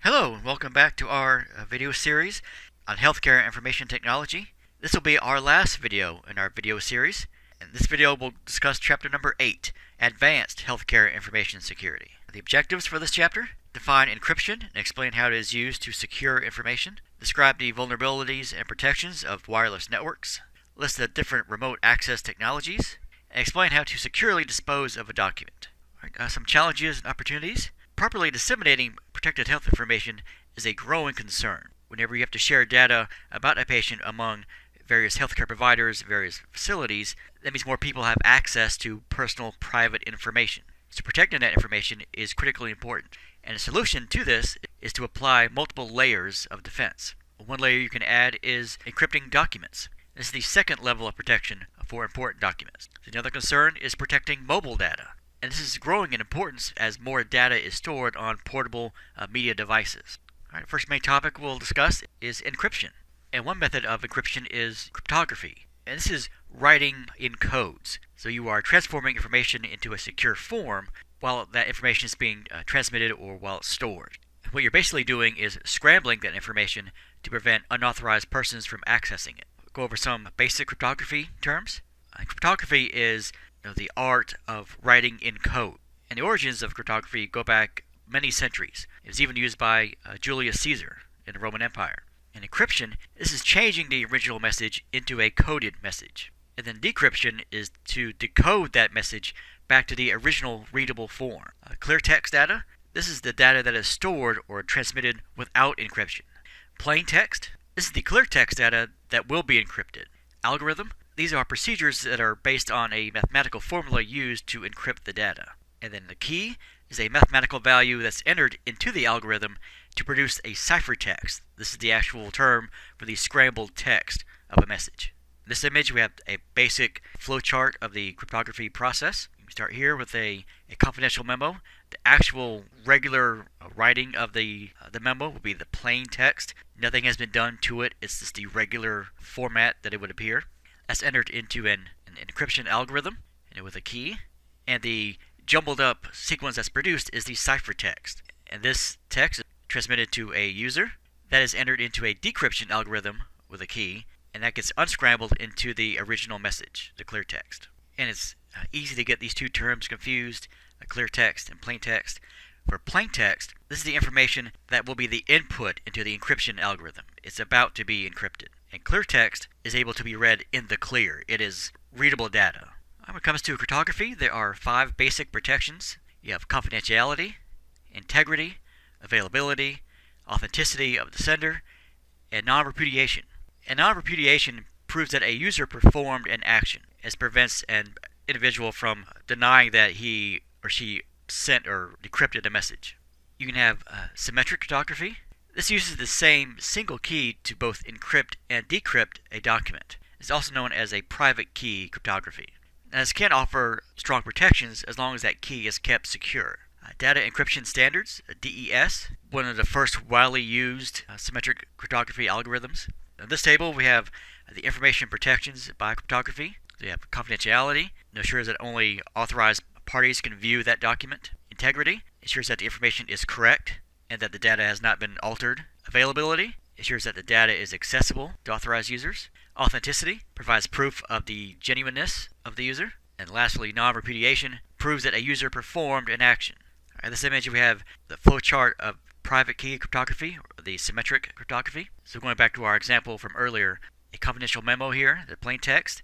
Hello, and welcome back to our video series on healthcare information technology. This will be our last video in our video series. In this video, we'll discuss chapter number 8, Advanced Healthcare Information Security. The objectives for this chapter: define encryption and explain how it is used to secure information, describe the vulnerabilities and protections of wireless networks, list the different remote access technologies, and explain how to securely dispose of a document. Some challenges and opportunities. Properly disseminating protected health information is a growing concern. Whenever you have to share data about a patient among various healthcare providers, various facilities, that means more people have access to personal, private information. So protecting that information is critically important. And a solution to this is to apply multiple layers of defense. One layer you can add is encrypting documents. This is the second level of protection for important documents. Another concern is protecting mobile data. And this is growing in importance as more data is stored on portable media devices. Alright, first main topic we'll discuss is encryption. And one method of encryption is cryptography. And this is writing in codes. So you are transforming information into a secure form while that information is being transmitted or while it's stored. And what you're basically doing is scrambling that information to prevent unauthorized persons from accessing it. We'll go over some basic cryptography terms. Cryptography is the art of writing in code. And the origins of cryptography go back many centuries. It was even used by Julius Caesar in the Roman Empire. And encryption, this is changing the original message into a coded message. And then decryption is to decode that message back to the original readable form. Clear text data, this is the data that is stored or transmitted without encryption. Plain text, this is the clear text data that will be encrypted. Algorithm, these are procedures that are based on a mathematical formula used to encrypt the data. And then the key is a mathematical value that's entered into the algorithm to produce a ciphertext. This is the actual term for the scrambled text of a message. In this image, we have a basic flowchart of the cryptography process. We start here with a confidential memo. The actual regular writing of the memo will be the plain text. Nothing has been done to it. It's just the regular format that it would appear. That's entered into an encryption algorithm and with a key. And the jumbled up sequence that's produced is the ciphertext. And this text is transmitted to a user. That is entered into a decryption algorithm with a key. And that gets unscrambled into the original message, the clear text. And it's easy to get these two terms confused, clear text and plain text. For plain text, this is the information that will be the input into the encryption algorithm. It's about to be encrypted. And clear text is able to be read in the clear. It is readable data. When it comes to cryptography, there are 5 basic protections. You have confidentiality, integrity, availability, authenticity of the sender, and non-repudiation. And non-repudiation proves that a user performed an action. It prevents an individual from denying that he or she sent or decrypted a message. You can have symmetric cryptography. This uses the same single key to both encrypt and decrypt a document. It's also known as a private key cryptography. Now, this can offer strong protections as long as that key is kept secure. Data encryption standards, DES, one of the first widely used symmetric cryptography algorithms. In this table, we have the information protections by cryptography. We have confidentiality, it ensures that only authorized parties can view that document. Integrity ensures that the information is correct and that the data has not been altered. Availability ensures that the data is accessible to authorized users. Authenticity provides proof of the genuineness of the user. And lastly, non-repudiation proves that a user performed an action. In this image, we have the flowchart of private key cryptography, or the symmetric cryptography. So going back to our example from earlier, a confidential memo here, the plain text,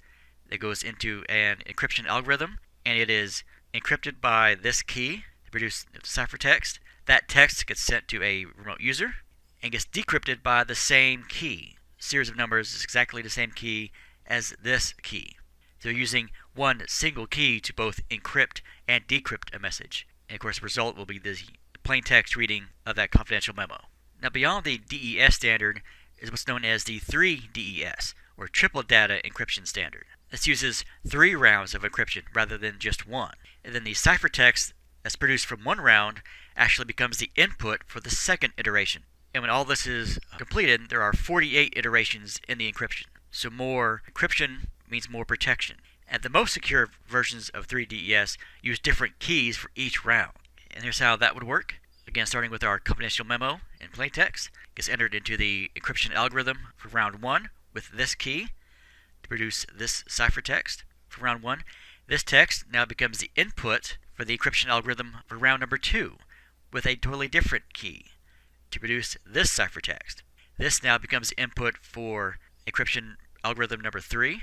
that goes into an encryption algorithm, and it is encrypted by this key to produce ciphertext. That text gets sent to a remote user and gets decrypted by the same key. Series of numbers is exactly the same key as this key. So using one single key to both encrypt and decrypt a message. And of course the result will be the plain text reading of that confidential memo. Now beyond the DES standard is what's known as the 3DES, or triple data encryption standard. This uses 3 rounds of encryption rather than just one. And then the ciphertext that's produced from one round actually becomes the input for the second iteration. And when all this is completed, there are 48 iterations in the encryption. So more encryption means more protection. And the most secure versions of 3DES use different keys for each round. And here's how that would work. Again, starting with our confidential memo in plaintext, gets entered into the encryption algorithm for round 1 with this key to produce this ciphertext for round 1. This text now becomes the input for the encryption algorithm for round number 2 with a totally different key to produce this ciphertext. This now becomes the input for encryption algorithm number 3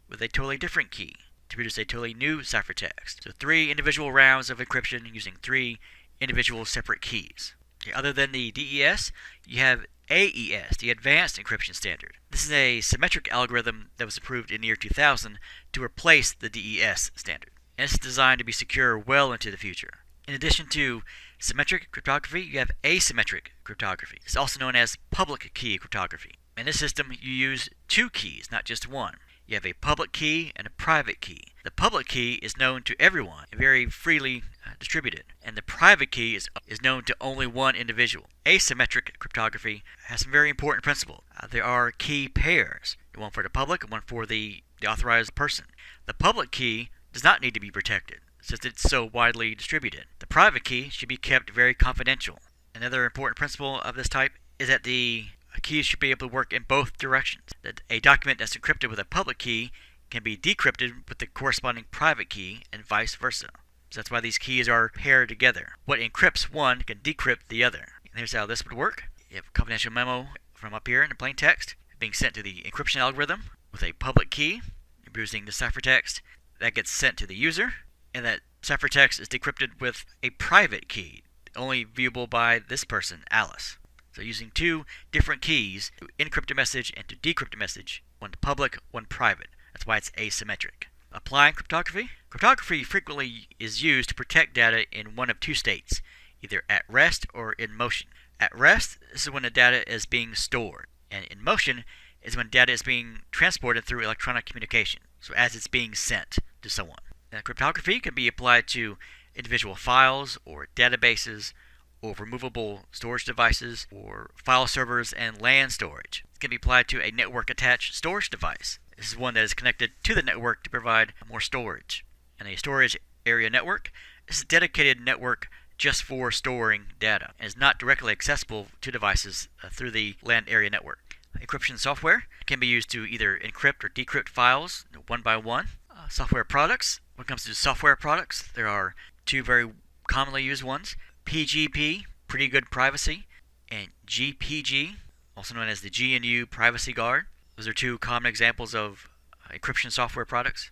with a totally different key to produce a totally new ciphertext. So 3 individual rounds of encryption using 3 individual separate keys. Okay, other than the DES, you have AES, the Advanced Encryption Standard. This is a symmetric algorithm that was approved in the year 2000 to replace the DES standard. And it's designed to be secure well into the future. In addition to symmetric cryptography, you have asymmetric cryptography. It's also known as public key cryptography. In this system, you use 2 keys, not just 1. You have a public key and a private key. The public key is known to everyone and very freely distributed, and the private key is known to only one individual. Asymmetric cryptography has some very important principles. There are key pairs, one for the public and one for the authorized person. The public key does not need to be protected since it's so widely distributed. The private key should be kept very confidential. Another important principle of this type is that the keys should be able to work in both directions. That a document that's encrypted with a public key can be decrypted with the corresponding private key and vice versa. So that's why these keys are paired together. What encrypts one can decrypt the other. And here's how this would work. You have a confidential memo from up here in the plain text being sent to the encryption algorithm with a public key, producing the ciphertext that gets sent to the user, and that ciphertext is decrypted with a private key, only viewable by this person, Alice. So using 2 different keys to encrypt a message and to decrypt a message, one public, one private. That's why it's asymmetric. Applying cryptography. Cryptography frequently is used to protect data in one of 2 states, either at rest or in motion. At rest, this is when the data is being stored, and in motion is when data is being transported through electronic communication, so as it's being sent to someone. Now, cryptography can be applied to individual files or databases or removable storage devices or file servers and LAN storage. It can be applied to a network-attached storage device. This is one that is connected to the network to provide more storage. And a storage area network is a dedicated network just for storing data and is not directly accessible to devices through the LAN area network. Encryption software can be used to either encrypt or decrypt files one by one. Software products. When it comes to software products, there are 2 very commonly used ones. PGP, Pretty Good Privacy, and GPG, also known as the GNU Privacy Guard. Those are 2 common examples of encryption software products.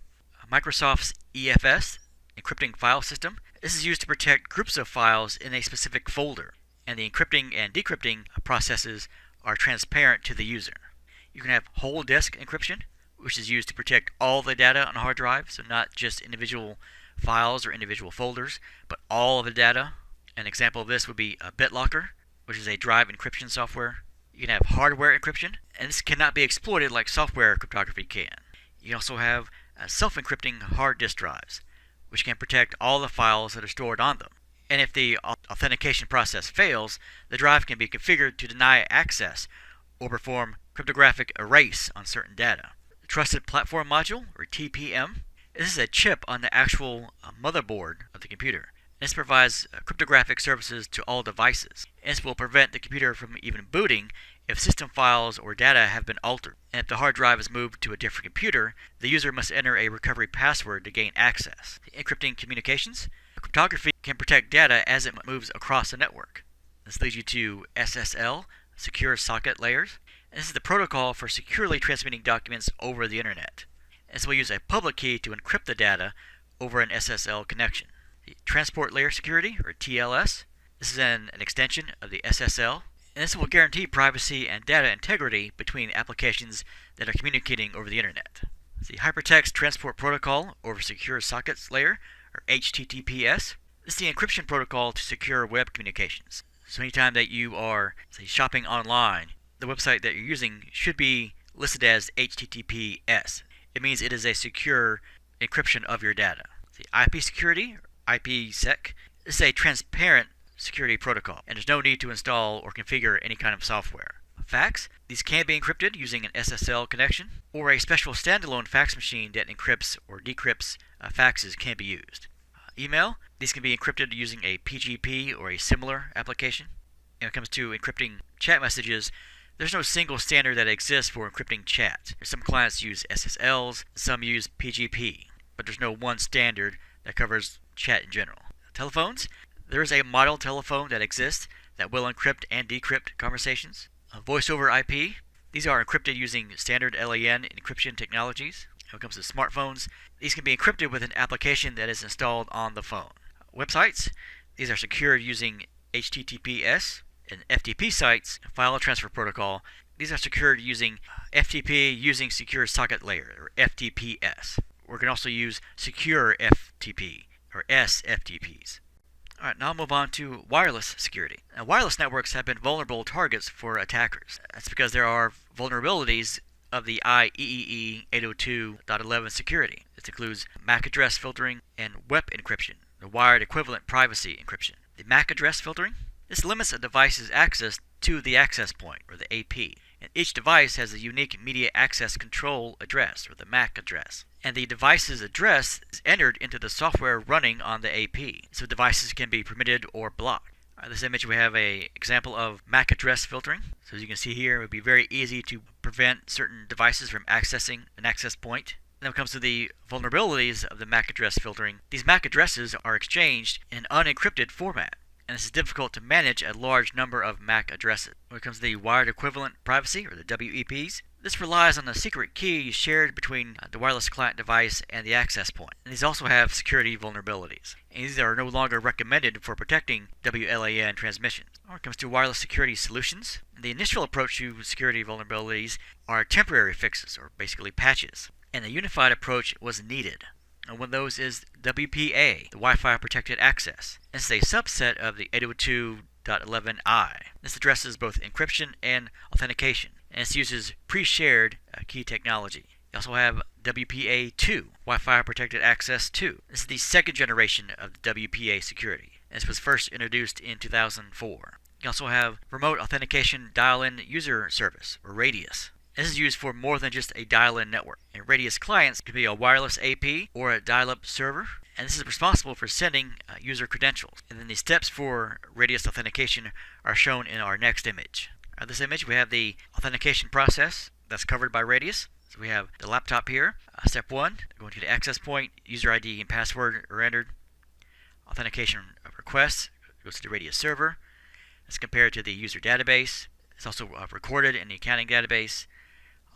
Microsoft's EFS, Encrypting File System. This is used to protect groups of files in a specific folder, and the encrypting and decrypting processes are transparent to the user. You can have whole disk encryption, which is used to protect all the data on a hard drive, so not just individual files or individual folders, but all of the data. An example of this would be a BitLocker, which is a drive encryption software. You can have hardware encryption, and this cannot be exploited like software cryptography can. You can also have self-encrypting hard disk drives, which can protect all the files that are stored on them. And if the authentication process fails, the drive can be configured to deny access or perform cryptographic erase on certain data. The Trusted Platform Module, or TPM, this is a chip on the actual motherboard of the computer. This provides cryptographic services to all devices. This will prevent the computer from even booting if system files or data have been altered. And if the hard drive is moved to a different computer, the user must enter a recovery password to gain access. Encrypting communications. Cryptography can protect data as it moves across the network. This leads you to SSL, Secure Socket Layers. And this is the protocol for securely transmitting documents over the internet. This will use a public key to encrypt the data over an SSL connection. The Transport Layer Security, or TLS. This is an extension of the SSL, and this will guarantee privacy and data integrity between applications that are communicating over the internet. The Hypertext Transport Protocol over Secure Sockets Layer, or HTTPS. This is the encryption protocol to secure web communications. So anytime that you are, say, shopping online, the website that you're using should be listed as HTTPS. It means it is a secure encryption of your data. The IP security, IPsec, this is a transparent security protocol, and there's no need to install or configure any kind of software. Fax, these can be encrypted using an SSL connection, or a special standalone fax machine that encrypts or decrypts faxes can be used. email. These can be encrypted using a PGP or a similar application. When it comes to encrypting chat messages, there's no single standard that exists for encrypting chat. Some clients use SSLs, some use PGP, but there's no one standard that covers chat in general. Telephones, there is a model telephone that exists that will encrypt and decrypt conversations. Voice over IP, these are encrypted using standard LAN encryption technologies. When it comes to smartphones, these can be encrypted with an application that is installed on the phone. Websites, these are secured using HTTPS. And FTP sites, file transfer protocol, these are secured using FTP using secure socket layer, or FTPS. We can also use secure FTP, or SFTPs. Alright, now I'll move on to wireless security. Now, wireless networks have been vulnerable targets for attackers. That's because there are vulnerabilities of the IEEE 802.11 security. This includes MAC address filtering and WEP encryption, the wired equivalent privacy encryption. The MAC address filtering, this limits a device's access to the access point, or the AP, and each device has a unique Media Access Control address, or the MAC address. And the device's address is entered into the software running on the AP, so devices can be permitted or blocked. In this image we have an example of MAC address filtering. So as you can see here, it would be very easy to prevent certain devices from accessing an access point. When it comes to the vulnerabilities of the MAC address filtering, these MAC addresses are exchanged in an unencrypted format, and this is difficult to manage a large number of MAC addresses. When it comes to the wired equivalent privacy, or the WEPs, this relies on a secret key shared between the wireless client device and the access point. And these also have security vulnerabilities. And these are no longer recommended for protecting WLAN transmissions. When it comes to wireless security solutions, the initial approach to security vulnerabilities are temporary fixes, or basically patches. And a unified approach was needed. And one of those is WPA, the Wi-Fi Protected Access. This is a subset of the 802.11i. This addresses both encryption and authentication, and this uses pre-shared key technology. You also have WPA2, Wi-Fi Protected Access 2. This is the second generation of the WPA security. This was first introduced in 2004. You also have Remote Authentication Dial-In User Service, or RADIUS. This is used for more than just a dial-in network. And Radius clients could be a wireless AP or a dial-up server, and this is responsible for sending user credentials. And then the steps for Radius authentication are shown in our next image. In this image we have the authentication process that's covered by Radius. So we have the laptop here. Step 1, going to the access point, user ID and password are entered. Authentication request goes to the Radius server. It's compared to the user database. It's also recorded in the accounting database.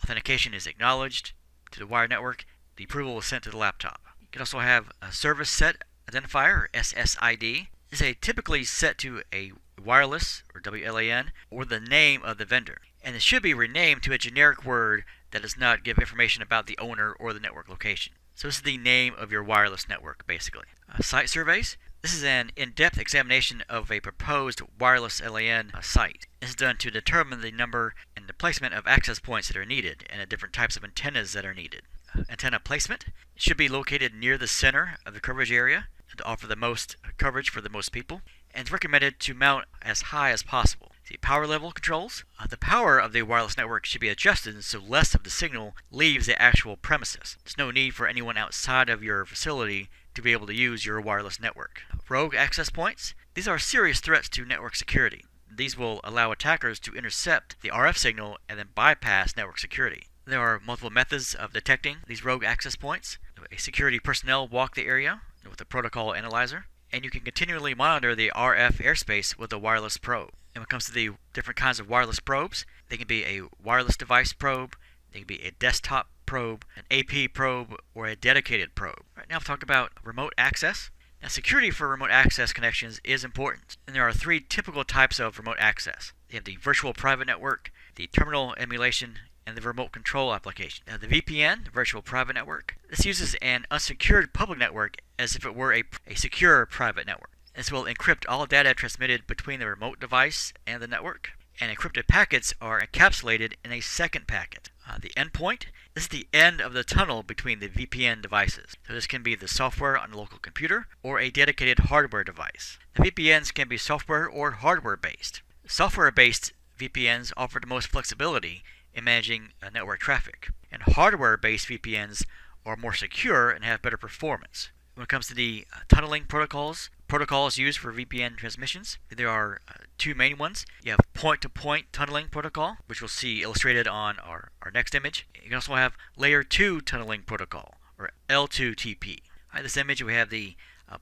Authentication is acknowledged to the wire network. The approval is sent to the laptop. You can also have a service set identifier, or SSID. This is typically set to a wireless, or WLAN, or the name of the vendor. And it should be renamed to a generic word that does not give information about the owner or the network location. So this is the name of your wireless network, basically. Site surveys. This is an in-depth examination of a proposed wireless LAN site. This is done to determine the number and the placement of access points that are needed and the different types of antennas that are needed. Antenna placement should be located near the center of the coverage area to offer the most coverage for the most people, and it's recommended to mount as high as possible. See, power level controls. The power of the wireless network should be adjusted so less of the signal leaves the actual premises. There's no need for anyone outside of your facility to be able to use your wireless network. Rogue access points. These are serious threats to network security. These will allow attackers to intercept the RF signal and then bypass network security. There are multiple methods of detecting these rogue access points. A security personnel walk the area with a protocol analyzer, and you can continually monitor the RF airspace with a wireless probe. And when it comes to the different kinds of wireless probes, they can be a wireless device probe, they can be a desktop probe, an AP probe, or a dedicated probe. Right now, I'll talk about remote access. Now, security for remote access connections is important, and there are three typical types of remote access. You have the virtual private network, the terminal emulation, and the remote control application. Now, the VPN, the virtual private network, this uses an unsecured public network as if it were a secure private network. This will encrypt all data transmitted between the remote device and the network, and encrypted packets are encapsulated in a second packet. The endpoint, this is the end of the tunnel between the VPN devices. So this can be the software on a local computer or a dedicated hardware device. The VPNs can be software or hardware based. Software-based VPNs offer the most flexibility in managing network traffic, and hardware-based VPNs are more secure and have better performance. When it comes to the tunneling protocols used for VPN transmissions, there are two main ones. You have point-to-point tunneling protocol, which we'll see illustrated on our next image. You can also have layer 2 tunneling protocol, or L2TP. In this image we have the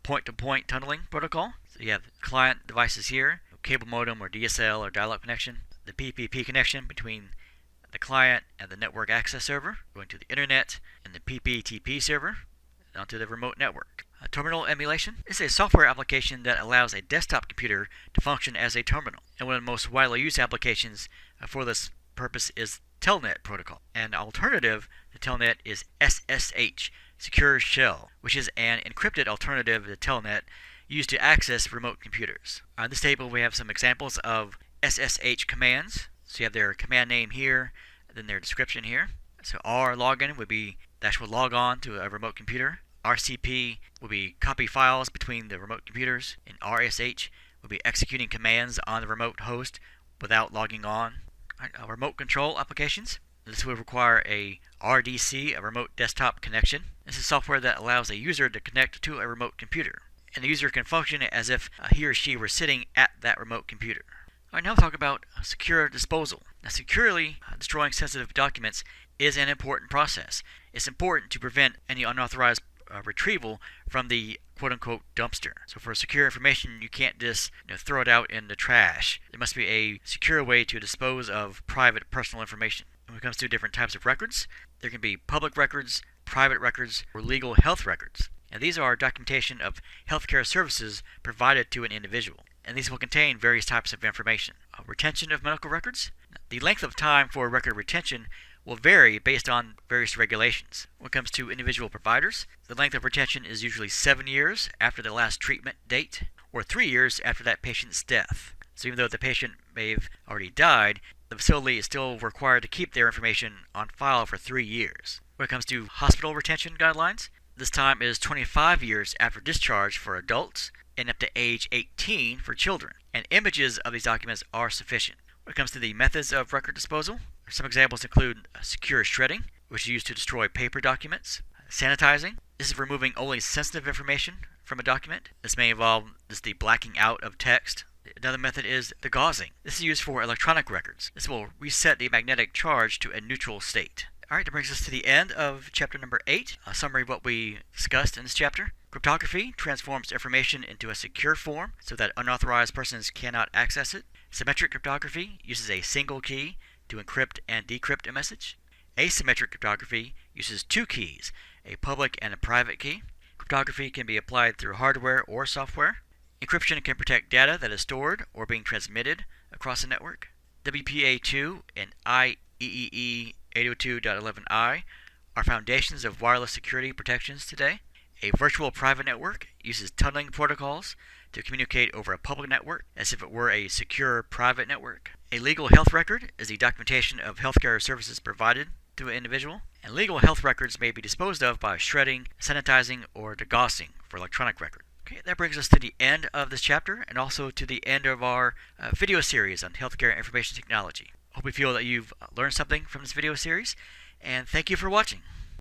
point-to-point tunneling protocol. So you have client devices here, cable modem or DSL or dial-up connection, the PPP connection between the client and the network access server, going to the internet, and the PPTP server, onto the remote network. Terminal emulation is a software application that allows a desktop computer to function as a terminal. And one of the most widely used applications for this purpose is Telnet protocol. An alternative to Telnet is SSH, Secure Shell, which is an encrypted alternative to Telnet used to access remote computers. On this table we have some examples of SSH commands. So you have their command name here, and then their description here. So R login would be the actual log on to a remote computer. RCP would be copy files between the remote computers, and RSH would be executing commands on the remote host without logging on. Remote control applications. This would require a RDC, a remote desktop connection. This is software that allows a user to connect to a remote computer, and the user can function as if he or she were sitting at that remote computer. Alright, now we'll talk about secure disposal. Now, securely destroying sensitive documents is an important process. It's important to prevent any unauthorized retrieval from the quote-unquote dumpster. So for secure information, you can't just throw it out in the trash. There must be a secure way to dispose of private personal information. When it comes to different types of records, there can be public records, private records, or legal health records. And these are documentation of healthcare services provided to an individual. And these will contain various types of information. Retention of medical records. The length of time for record retention will vary based on various regulations. When it comes to individual providers, the length of retention is usually 7 years after the last treatment date, or 3 years after that patient's death. So even though the patient may have already died, the facility is still required to keep their information on file for 3 years. When it comes to hospital retention guidelines, this time is 25 years after discharge for adults and up to age 18 for children. And images of these documents are sufficient. When it comes to the methods of record disposal, some examples include secure shredding, which is used to destroy paper documents. Sanitizing, this is removing only sensitive information from a document. This may involve the blacking out of text. Another method is the gauzing. This is used for electronic records. This will reset the magnetic charge to a neutral state. Alright, that brings us to the end of chapter number 8. A summary of what we discussed in this chapter. Cryptography transforms information into a secure form so that unauthorized persons cannot access it. Symmetric cryptography uses a single key to encrypt and decrypt a message. Asymmetric cryptography uses two keys, a public and a private key. Cryptography can be applied through hardware or software. Encryption can protect data that is stored or being transmitted across a network. WPA2 and IEEE 802.11i are foundations of wireless security protections today. A virtual private network uses tunneling protocols to communicate over a public network as if it were a secure private network. A legal health record is the documentation of healthcare services provided to an individual. And legal health records may be disposed of by shredding, sanitizing, or degaussing for electronic records. Okay, that brings us to the end of this chapter and also to the end of our video series on healthcare information technology. Hope you feel that you've learned something from this video series, and thank you for watching.